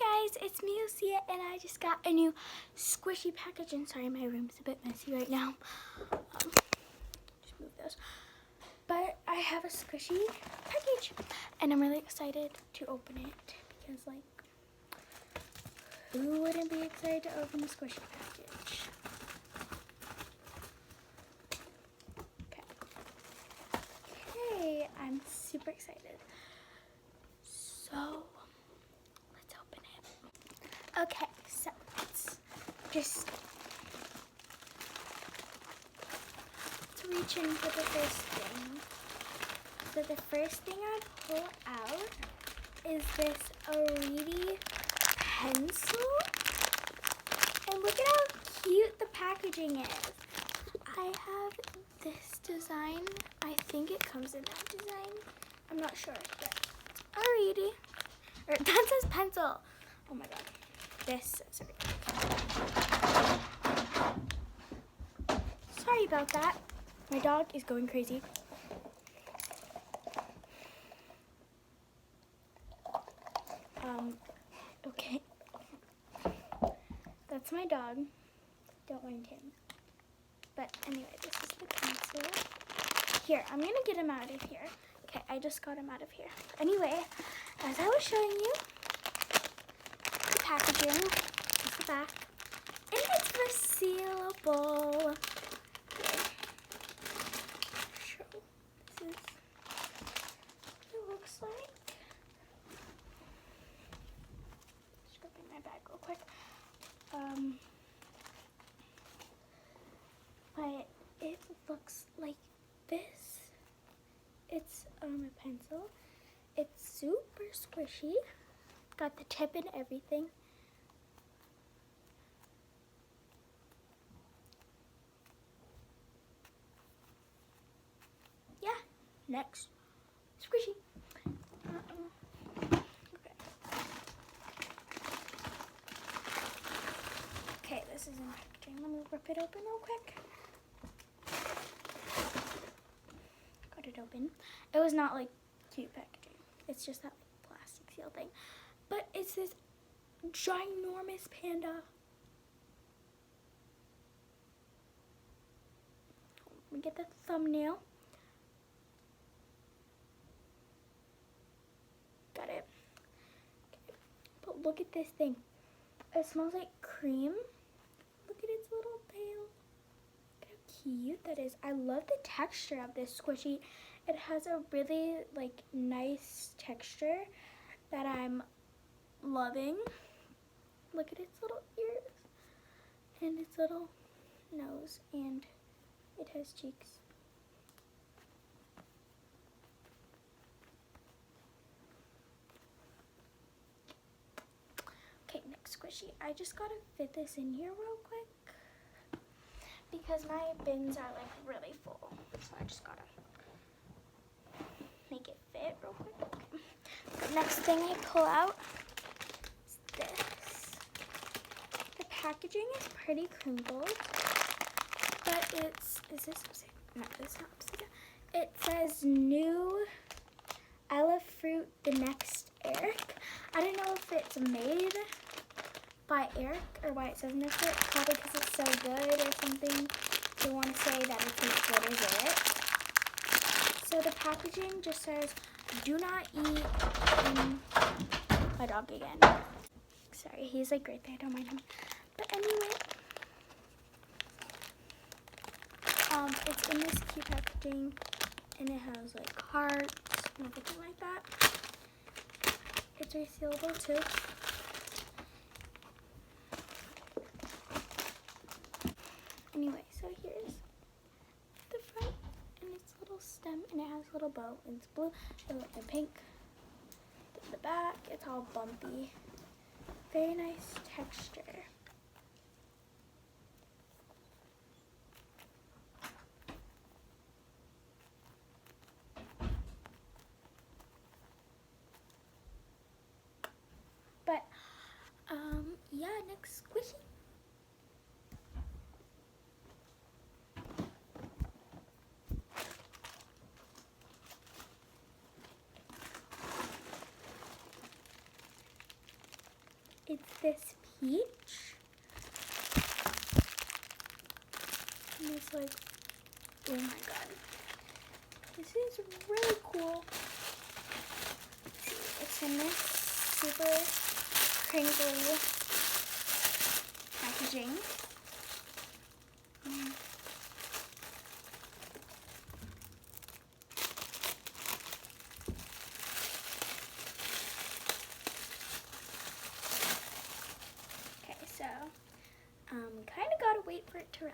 guys, it's me, Lucia, and I just got a new squishy package. And sorry, my room's a bit messy right now. Just move those. But I have a squishy package, and I'm really excited to open it because, like, who wouldn't be excited to open a squishy package? Okay, I'm super excited. So, let's open it. Okay, so let's reach in for the first thing. So the first thing I pull out is this Aridi pencil. And look at how cute the packaging is. I have this design. I think it comes in that design. I'm not sure, but Aridi. Or that says pencil. Oh my god. This says Aridi. Sorry about that. My dog is going crazy. Okay. That's my dog. Don't mind him. But anyway, this is the pencil. Here, I'm gonna get him out of here. Okay, I just got him out of here. Anyway, as I was showing you, the packaging is the back. And it's resealable. Show. This is what it looks like. Just grabbing my bag real quick. But it looks like this. It's a pencil. It's super squishy. Got the tip and everything. Yeah, next. Squishy. Okay, this is in packaging. Let me rip it open real quick. Got it open. It was not like cute packaging. It's just that like plastic seal thing. But it's this ginormous panda. Let me get the thumbnail. Got it. Okay. But look at this thing. It smells like cream. Look at its little tail. Look how cute that is. I love the texture of this squishy. It has a really like nice texture that I'm loving. Look at its little ears and its little nose, and it has cheeks. Okay, next squishy. I just gotta fit this in here real quick because my bins are like really full. So I just gotta make it fit real quick. Okay. The next thing I pull out is this. The packaging is pretty crinkled, but is this upside? No, it's not upside down. It says new Ella Fruit the Next Eric. I don't know if it's made by Eric or why it says next to it. Probably because it's so good or something. They want to say that it's as good as it. So the packaging just says, do not eat my dog again. Sorry, he's like right there, don't mind him. But anyway, it's in this cute packaging and it has like hearts and everything like that. It's resealable too. Anyway, so here's the front and its little stem, and it has a little bow, and it's blue, yellow, and pink. The back, it's all bumpy. Very nice texture. But, yeah, next squishy. it's this peach. And it's like, oh my god. This is really cool. It's in this super crinkly packaging. Okay, so kind of gotta wait for it to rise.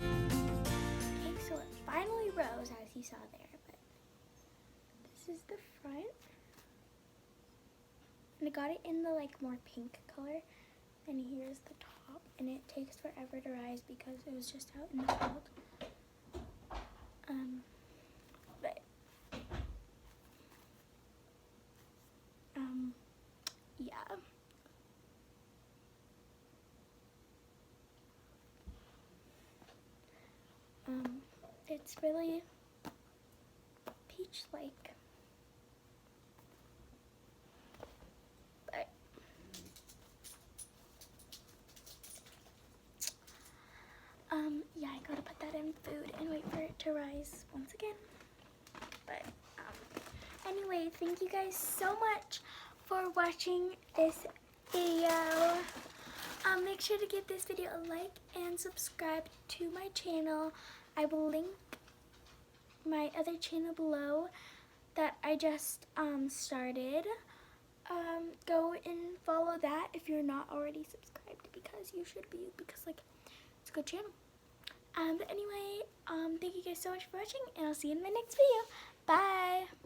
Okay, so it finally rose, as you saw there, but this is the front. And I got it in the like more pink color, and here's the top, and it takes forever to rise because it was just out in the field. But yeah. It's really peach-like. But yeah, I gotta put that in food and wait for it to rise once again. But anyway, thank you guys so much for watching this video. Make sure to give this video a like and subscribe to my channel. I will link my other channel below that I just started. Go and follow that if you're not already subscribed, because you should be, because like it's a good channel. But anyway, thank you guys so much for watching, and I'll see you in my next video. Bye!